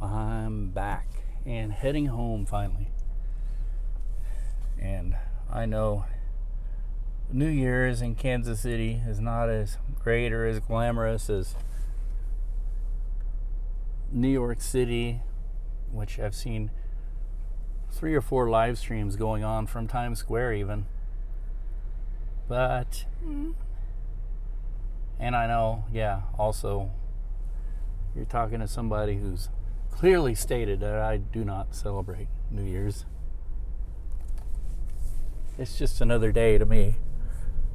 I'm back and heading home finally. And I know New Year's in Kansas City is not as great or as glamorous as New York City, which I've seen 3 or 4 live streams going on from Times Square even. But, and I know, also you're talking to somebody who's clearly stated that I do not celebrate New Year's. It's just another day to me.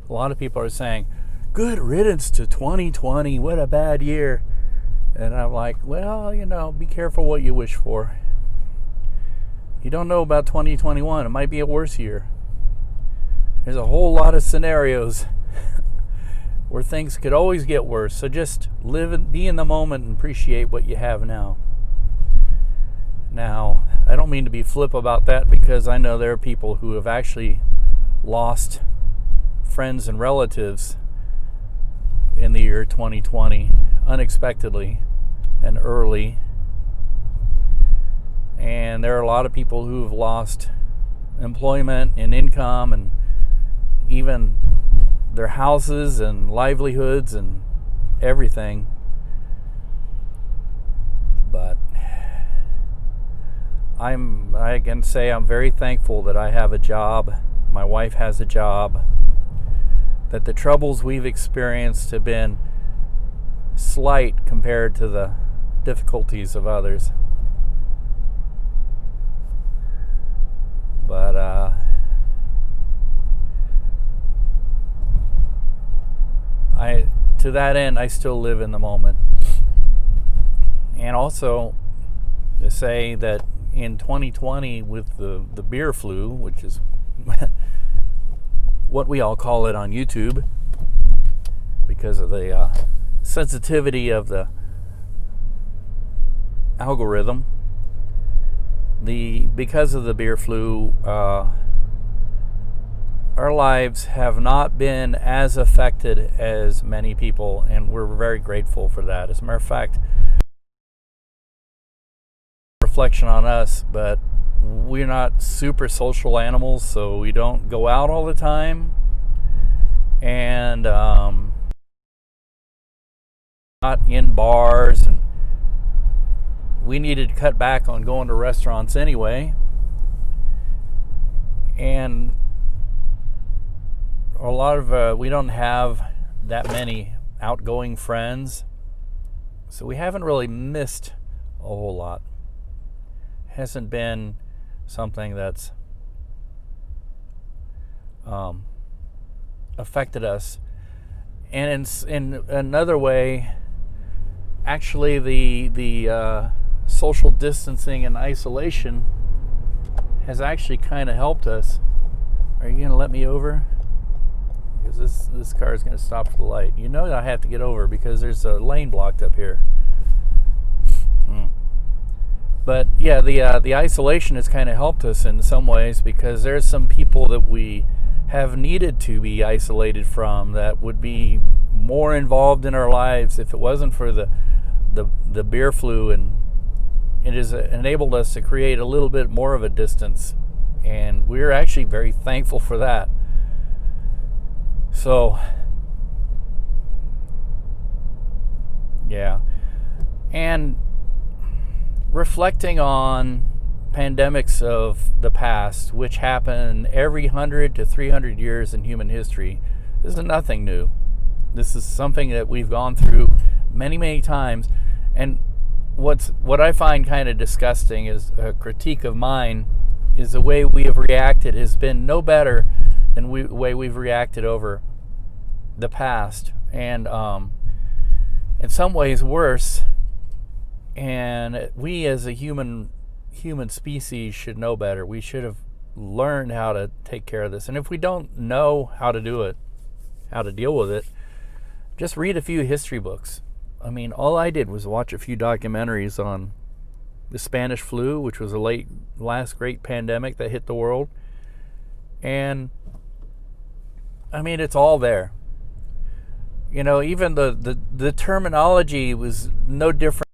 A lot of people are saying, good riddance to 2020, what a bad year. And I'm like, well, be careful what you wish for. You don't know about 2021. It might be a worse year. There's a whole lot of scenarios where things could always get worse. So just be in the moment and appreciate what you have now. Now, I don't mean to be flip about that, because I know there are people who have actually lost friends and relatives in the year 2020 unexpectedly and early. And there are a lot of people who have lost employment and income and even their houses and livelihoods and everything. But I can say I'm very thankful that I have a job. My wife has a job. That the troubles we've experienced have been slight compared to the difficulties of others. But to that end, I still live in the moment. And also to say that in 2020, with the beer flu, which is what we all call it on YouTube because of the sensitivity of the algorithm, because of the beer flu, our lives have not been as affected as many people, and we're very grateful for that. As a matter of fact, reflection on us, but we're not super social animals, so we don't go out all the time, and not in bars, and we needed to cut back on going to restaurants anyway. And a lot of we don't have that many outgoing friends, so we haven't really missed a whole lot. Hasn't been something that's affected us. And in another way, actually the social distancing and isolation has actually kind of helped us. Are you going to let me over? Because this car is going to stop for the light. I have to get over because there's a lane blocked up here. But yeah, the isolation has kind of helped us in some ways, because there's some people that we have needed to be isolated from that would be more involved in our lives if it wasn't for the beer flu, and it has enabled us to create a little bit more of a distance, and we're actually very thankful for that. So yeah, and reflecting on pandemics of the past, which happen every 100 to 300 years in human history, this is nothing new. This is something that we've gone through many, many times. And what I find kind of disgusting is a critique of mine is the way we have reacted has been no better than the way we've reacted over the past, and in some ways worse. And we as a human species should know better. We should have learned how to take care of this. And if we don't know how to do it, how to deal with it, just read a few history books. I mean, all I did was watch a few documentaries on the Spanish flu, which was a last great pandemic that hit the world. And I mean, it's all there. Even the terminology was no different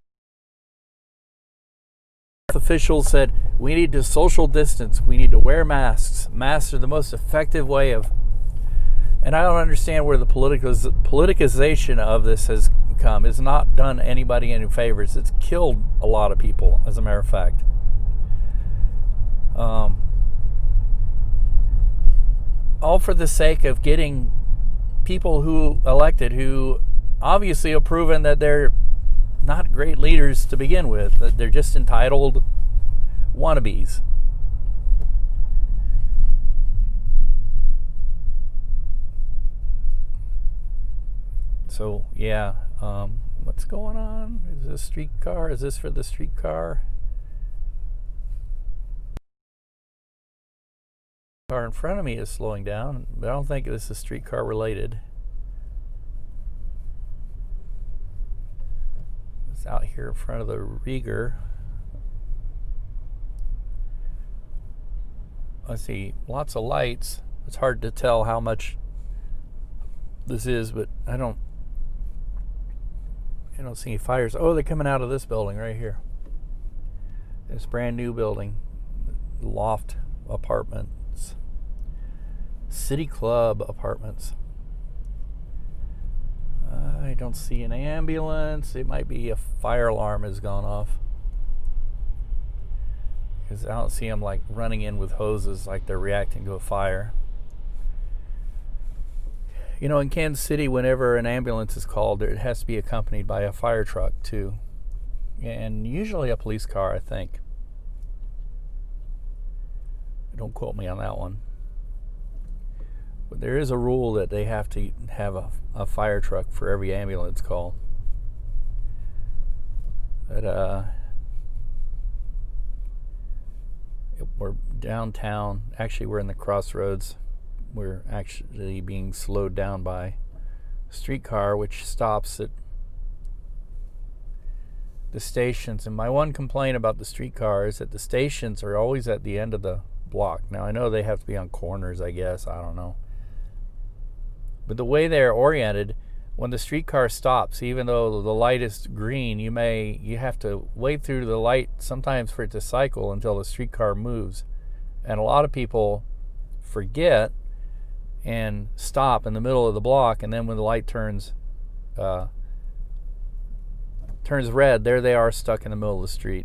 Officials said we need to social distance, we need to wear masks. Masks are the most effective way of, and I don't understand where the politicization of this has come. It's not done anybody any favors. It's killed a lot of people, as a matter of fact. All for the sake of getting people who elected, who obviously have proven that they're not great leaders to begin with, that they're just entitled wannabes. So yeah, what's going on? Is this streetcar? Is this for the streetcar? Car in front of me is slowing down, but I don't think this is streetcar related. It's out here in front of the Rieger. I see lots of lights. It's hard to tell how much this is, but I don't see any fires. Oh, they're coming out of this building right here. This brand new building, loft apartments, City Club apartments. I don't see an ambulance. It might be a fire alarm has gone off, because I don't see them like running in with hoses like they're reacting to a fire. You know, in Kansas City, whenever an ambulance is called, it has to be accompanied by a fire truck too, and usually a police car, I think. Don't quote me on that one. But there is a rule that they have to have a fire truck for every ambulance call. But we're downtown. Actually, we're in the crossroads. We're actually being slowed down by a streetcar, which stops at the stations. And my one complaint about the streetcar is that the stations are always at the end of the block. Now, I know they have to be on corners, I guess. I don't know. But the way they're oriented, when the streetcar stops, even though the light is green, you have to wait through the light sometimes for it to cycle until the streetcar moves. And a lot of people forget and stop in the middle of the block, and then when the light turns red, there they are stuck in the middle of the street.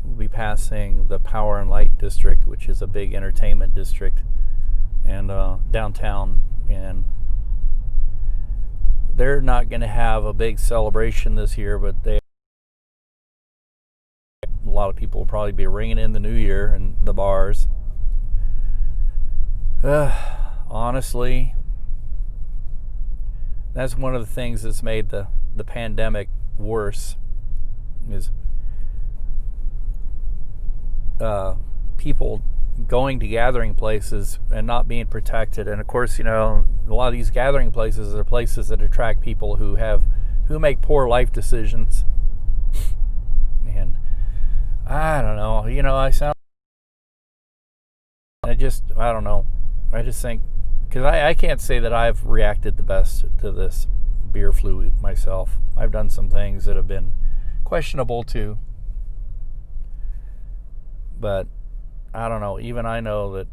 We'll be passing the Power and Light District, which is a big entertainment district, and downtown, and they're not going to have a big celebration this year, but a lot of people will probably be ringing in the new year in the bars. Honestly, that's one of the things that's made the pandemic worse, is people going to gathering places and not being protected. And of course, a lot of these gathering places are places that attract people who make poor life decisions. And I don't know, I don't know. I just think, because I can't say that I've reacted the best to this beer flu myself. I've done some things that have been questionable too. But I don't know. Even I know that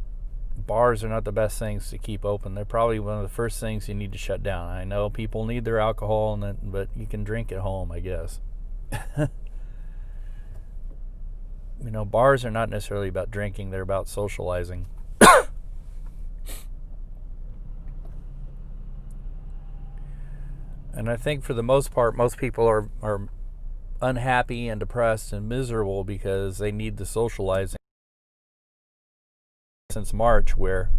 bars are not the best things to keep open. They're probably one of the first things you need to shut down. I know people need their alcohol, but you can drink at home, I guess. Bars are not necessarily about drinking. They're about socializing. And I think for the most part, most people are unhappy and depressed and miserable because they need the socializing. Since March, where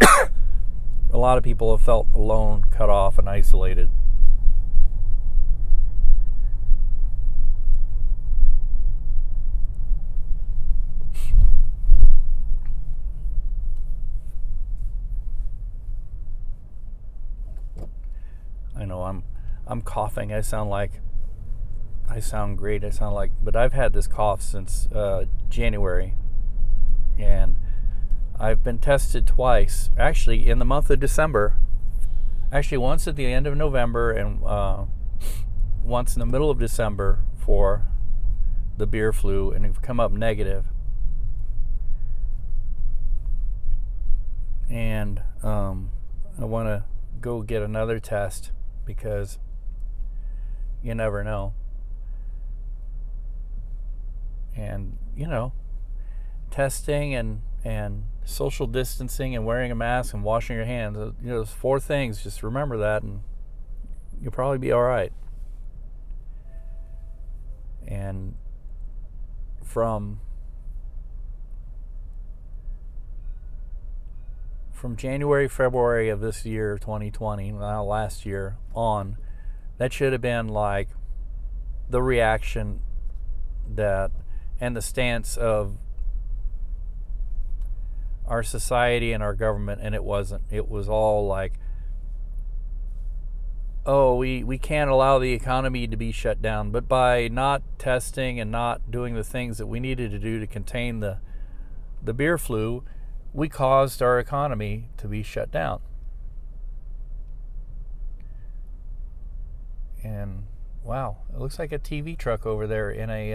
a lot of people have felt alone, cut off, and isolated. I know I'm coughing. I sound great. But I've had this cough since January, and I've been tested twice, actually in the month of December. Actually, once at the end of November and once in the middle of December for the beer flu, and have come up negative. And I want to go get another test because you never know. And, testing and social distancing and wearing a mask and washing your hands, those 4 things, just remember that and you'll probably be all right. And from January, February of this year, 2020, now last year on, that should have been like the reaction that and the stance of our society and our government, and it wasn't. It was all like, oh, we can't allow the economy to be shut down. But by not testing and not doing the things that we needed to do to contain the beer flu, we caused our economy to be shut down. And wow, it looks like a TV truck over there in a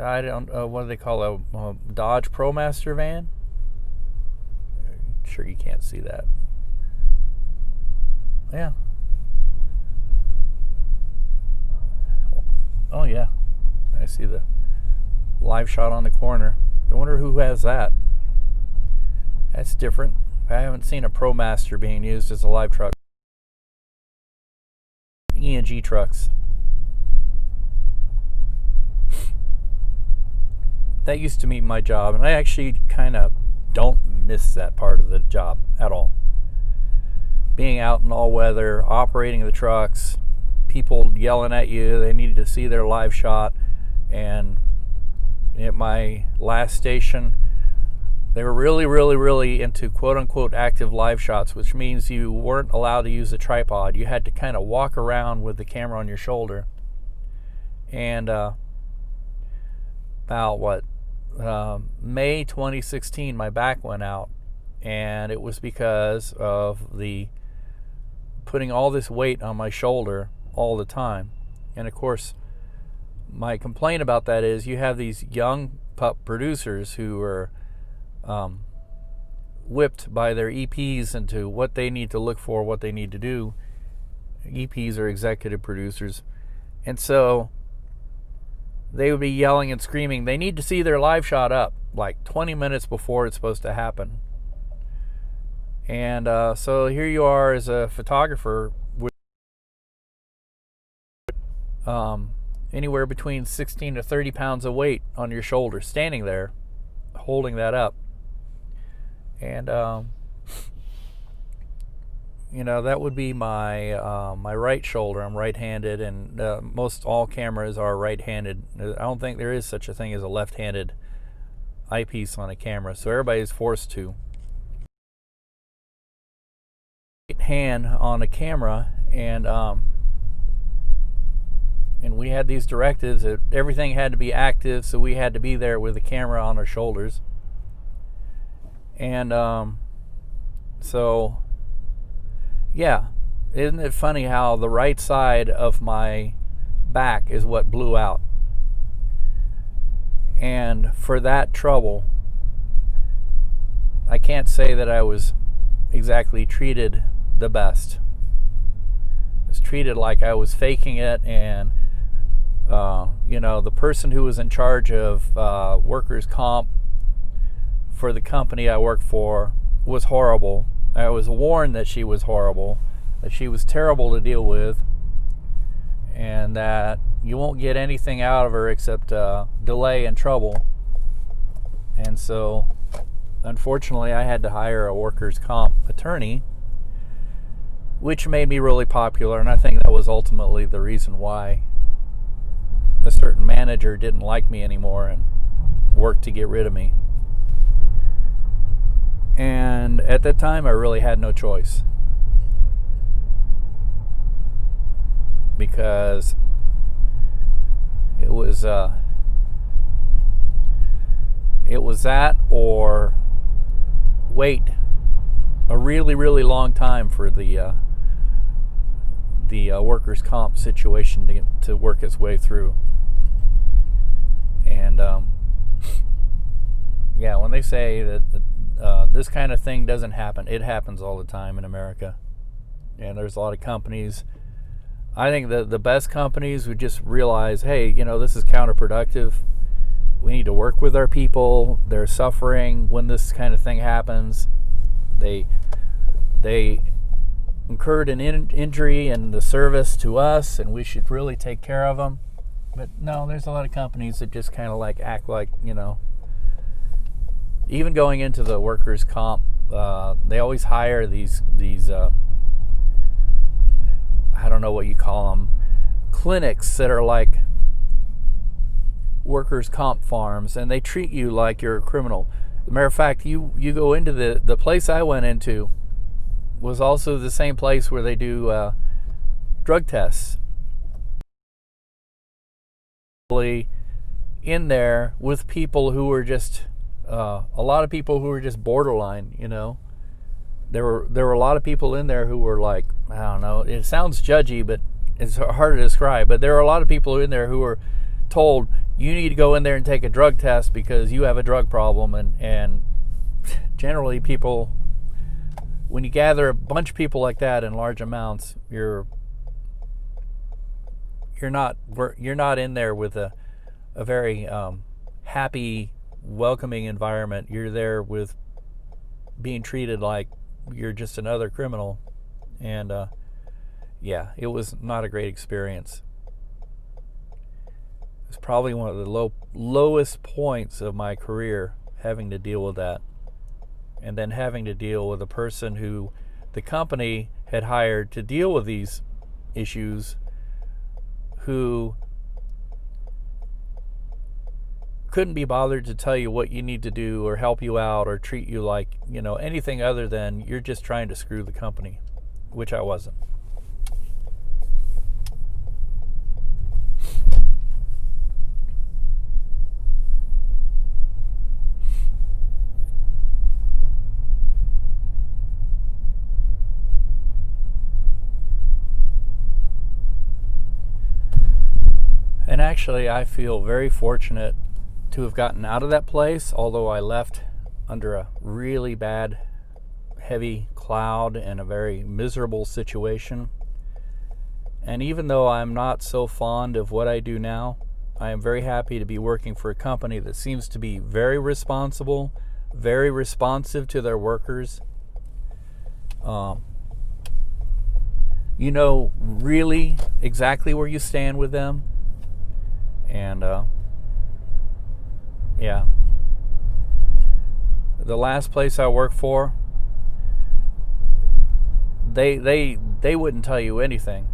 I don't what do they call a Dodge ProMaster van? I'm sure you can't see that. Yeah. Oh yeah, I see the live shot on the corner. I wonder who has that. That's different. I haven't seen a ProMaster being used as a live truck. E&G trucks. That used to be my job, and I actually kind of don't miss that part of the job at all. Being out in all weather, operating the trucks, people yelling at you, they needed to see their live shot. And at my last station, they were really, really, really into quote-unquote active live shots, which means you weren't allowed to use a tripod. You had to kind of walk around with the camera on your shoulder. And about May 2016, my back went out, and it was because of the putting all this weight on my shoulder all the time. And of course, my complaint about that is you have these young pup producers who are whipped by their EPs into what they need to look for, what they need to do. EPs are executive producers, and so they would be yelling and screaming. They need to see their live shot up like 20 minutes before it's supposed to happen. And so here you are as a photographer with anywhere between 16 to 30 pounds of weight on your shoulder, standing there holding that up. And that would be my my right shoulder. I'm right-handed, and most all cameras are right-handed. I don't think there is such a thing as a left-handed eyepiece on a camera, so everybody is forced to right hand on a camera. And we had these directives that everything had to be active, so we had to be there with the camera on our shoulders. And so yeah, isn't it funny how the right side of my back is what blew out? And for that trouble, I can't say that I was exactly treated the best. I was treated like I was faking it, and the person who was in charge of workers' comp for the company I worked for was horrible. I was warned that she was horrible, that she was terrible to deal with, and that you won't get anything out of her except delay and trouble. And so, unfortunately, I had to hire a workers' comp attorney, which made me really popular, and I think that was ultimately the reason why a certain manager didn't like me anymore and worked to get rid of me. And at that time, I really had no choice, because it It was that, or wait a really, really long time for the workers' comp situation to work its way through. And yeah, when they say that this kind of thing doesn't happen, it happens all the time in America. And there's a lot of companies. I think that the best companies would just realize, hey, this is counterproductive. We need to work with our people. They're suffering when this kind of thing happens. They incurred an injury in the service to us, and we should really take care of them. But no, there's a lot of companies that just kind of act like, even going into the workers' comp, they always hire these I don't know what you call them, clinics that are like workers' comp farms, and they treat you like you're a criminal. As a matter of fact, you go into the place I went into was also the same place where they do drug tests. In there with people who were just a lot of people who were just borderline. There were a lot of people in there who were like, I don't know, it sounds judgy, but it's hard to describe. But there are a lot of people in there who were told, you need to go in there and take a drug test because you have a drug problem. And generally people, when you gather a bunch of people like that in large amounts, you're not in there with a very happy, welcoming environment. You're there with being treated like you're just another criminal. And yeah, it was not a great experience. It was probably one of the lowest points of my career, having to deal with that, and then having to deal with a person who the company had hired to deal with these issues, who couldn't be bothered to tell you what you need to do or help you out or treat you like, anything other than you're just trying to screw the company, which I wasn't. And actually, I feel very fortunate to have gotten out of that place, although I left under a really bad, heavy cloud and a very miserable situation. And even though I'm not so fond of what I do now, I am very happy to be working for a company that seems to be very responsible, very responsive to their workers. Really exactly where you stand with them. And yeah, the last place I worked for, they wouldn't tell you anything.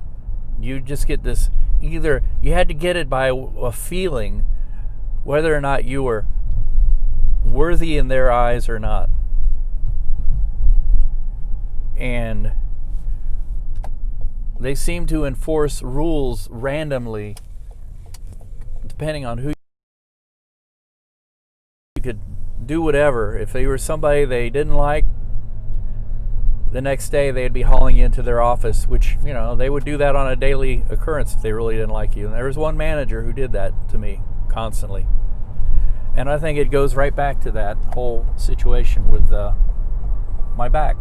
You just get this, either you had to get it by a feeling whether or not you were worthy in their eyes or not. And they seem to enforce rules randomly depending on who you could do whatever. If they were somebody they didn't like, the next day they'd be hauling you into their office, which, they would do that on a daily occurrence if they really didn't like you. And there was one manager who did that to me constantly. And I think it goes right back to that whole situation with my back.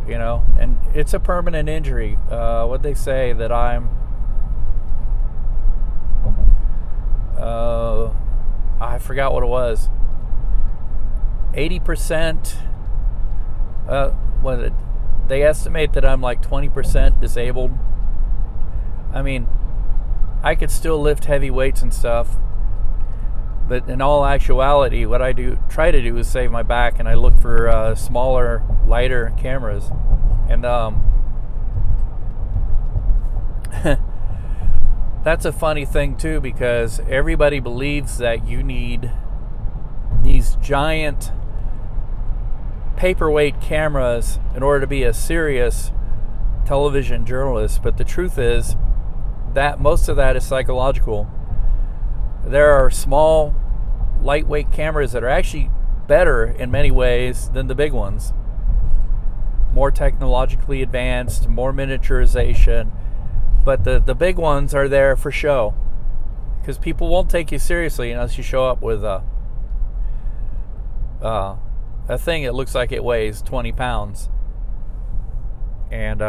And it's a permanent injury. What they say that I'm I forgot what it was. 80%. They estimate that I'm like 20% disabled. I mean, I could still lift heavy weights and stuff, but in all actuality, what I try to do is save my back, and I look for smaller, lighter cameras, and that's a funny thing too, because everybody believes that you need these giant paperweight cameras in order to be a serious television journalist, but the truth is that most of that is psychological. there are small, lightweight cameras that are actually better in many ways than the big ones. More technologically advanced, more miniaturization, but the big ones are there for show, because people won't take you seriously unless you show up with a thing that looks like it weighs 20 pounds. And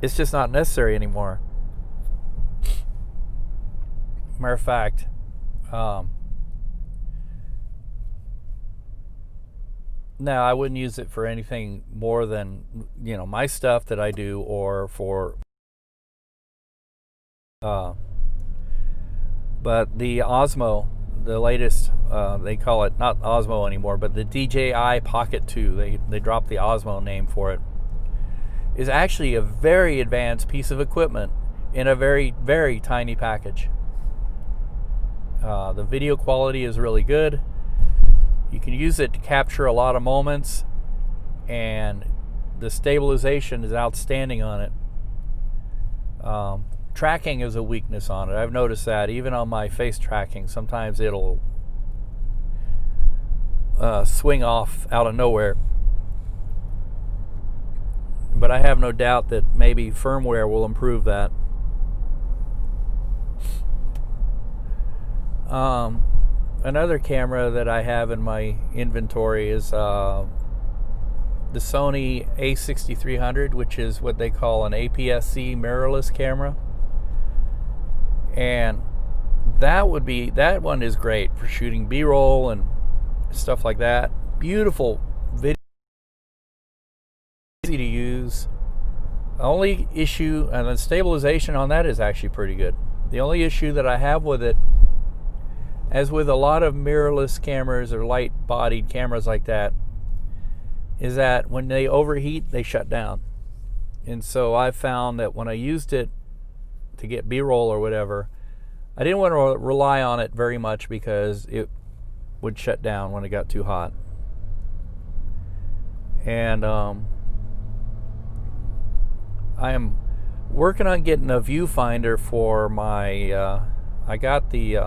it's just not necessary anymore. Matter of fact, no, I wouldn't use it for anything more than, my stuff that I do, or for but the Osmo, the latest, they call it not Osmo anymore, but the DJI Pocket 2, they dropped the Osmo name for it, is actually a very advanced piece of equipment in a very, very tiny package. The video quality is really good. You can use it to capture a lot of moments, and the stabilization is outstanding on it. Tracking is a weakness on it. I've noticed that even on my face tracking, sometimes it'll swing off out of nowhere. But I have no doubt that maybe firmware will improve that. Another camera that I have in my inventory is the Sony a6300, which is what they call an APS-C mirrorless camera. And that one is great for shooting B-roll and stuff like that. Beautiful video, easy to use. The only issue, and the stabilization on that is actually pretty good. The only issue that I have with it, as with a lot of mirrorless cameras or light-bodied cameras like that, is that when they overheat, they shut down. And so I found that when I used it to get B-roll or whatever, I didn't want to rely on it very much because it would shut down when it got too hot. And I am working on getting a viewfinder for my, I got the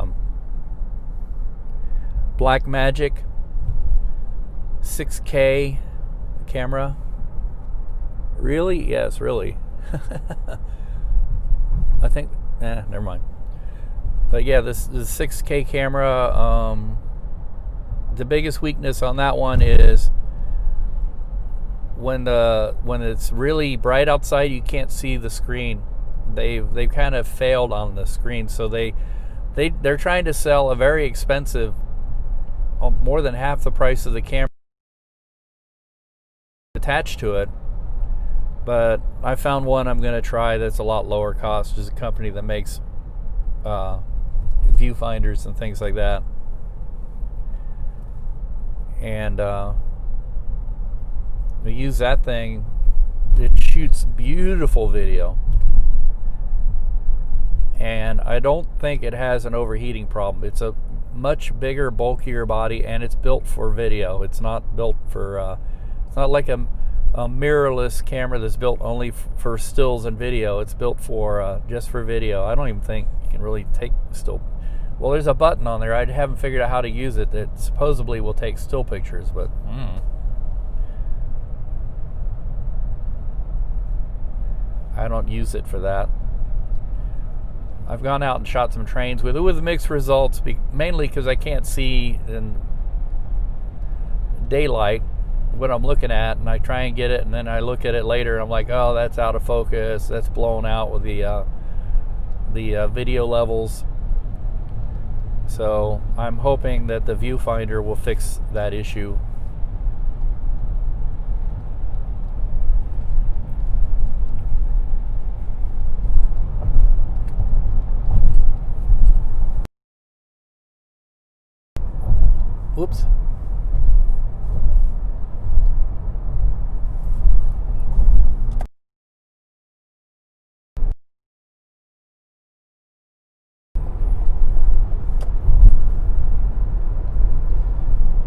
Blackmagic 6K camera. Really? Yes, really. I think, never mind. But yeah, this 6K camera, the biggest weakness on that one is when it's really bright outside, you can't see the screen. They've kind of failed on the screen, so they're trying to sell a very expensive, more than half the price of the camera attached to it. But I found one I'm going to try that's a lot lower cost. There's a company that makes viewfinders and things like that. And we use that thing. It shoots beautiful video. And I don't think it has an overheating problem. It's a much bigger, bulkier body, and it's built for video. It's not built for, it's not like a mirrorless camera that's built only for stills and video. It's built for just for video. I don't even think you can really take still. Well, there's a button on there. I haven't figured out how to use it that supposedly will take still pictures, but I don't use it for that. I've gone out and shot some trains with it with mixed results, mainly because I can't see in daylight what I'm looking at, and I try and get it, and then I look at it later and I'm like, oh, that's out of focus, that's blown out with the video levels. So I'm hoping that the viewfinder will fix that issue. Whoops.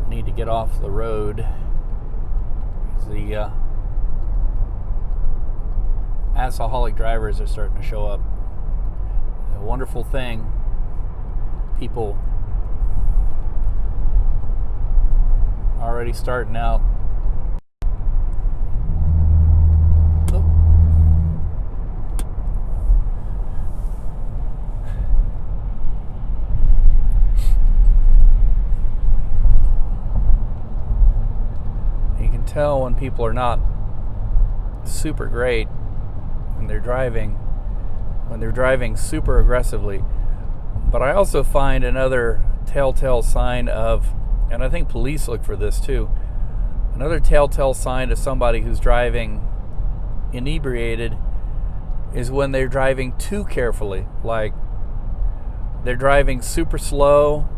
Need to get off the road. The alcoholic drivers are starting to show up. wonderful thing. People already starting out. Oh. You can tell when people are not super great when they're driving super aggressively. But I also find another telltale sign of, and I think police look for this too, another telltale sign of somebody who's driving inebriated is when they're driving too carefully. Like they're driving super slow,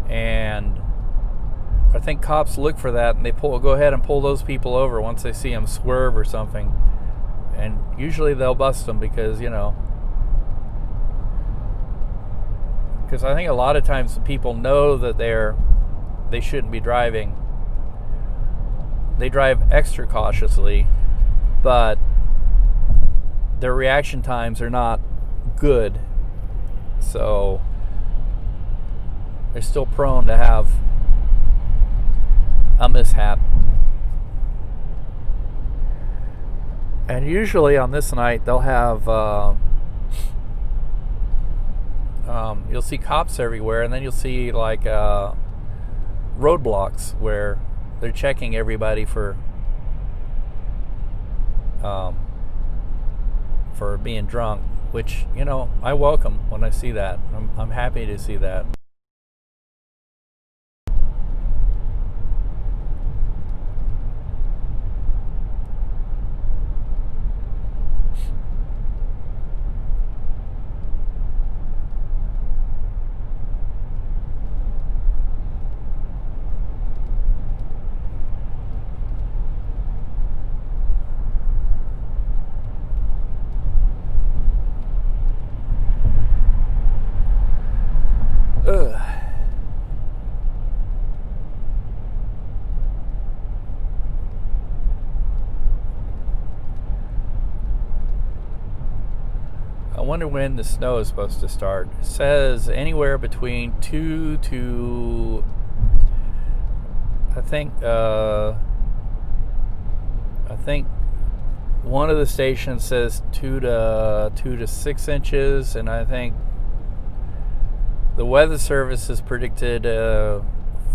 and I think cops look for that, and they go ahead and pull those people over once they see them swerve or something. And usually they'll bust them because I think a lot of times people know that they shouldn't be driving. They drive extra cautiously, but their reaction times are not good. So they're still prone to have a mishap. And usually on this night they'll have you'll see cops everywhere, and then you'll see like roadblocks where they're checking everybody for being drunk, which I welcome when I see that. I'm happy to see that. I wonder when the snow is supposed to start. It says anywhere between 2 to, I think one of the stations says 2 to 6 inches, and I think the Weather Service has predicted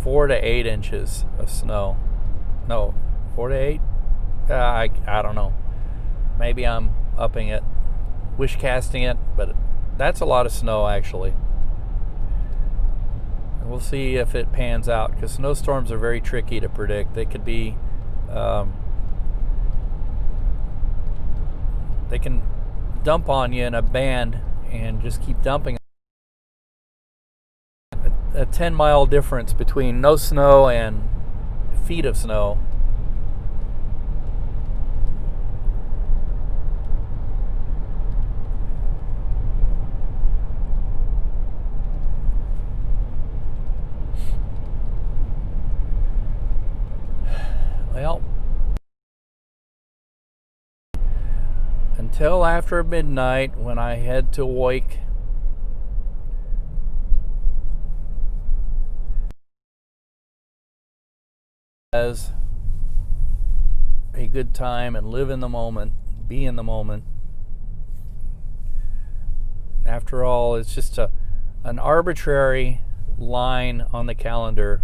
4 to 8 inches of snow. No, 4 to 8? I don't know. Maybe I'm upping it, wish casting it, but that's a lot of snow actually. And we'll see if it pans out, because snowstorms are very tricky to predict. They could be, they can dump on you in a band and just keep dumping. A 10-mile difference between no snow and feet of snow. Well, until after midnight when I head to Wake. As a good time and live in the moment, be in the moment. After all, it's just an arbitrary line on the calendar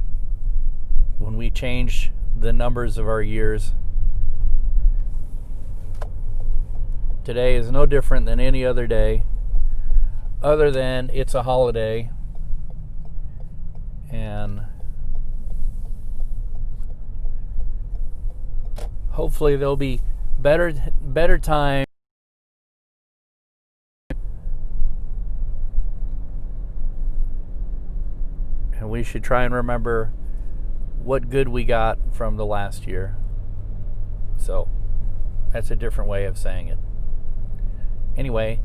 when we change the numbers of our years. Today is no different than any other day, other than it's a holiday, and hopefully there'll be better time and we should try and remember what good we got from the last year. So that's a different way of saying it. Anyway,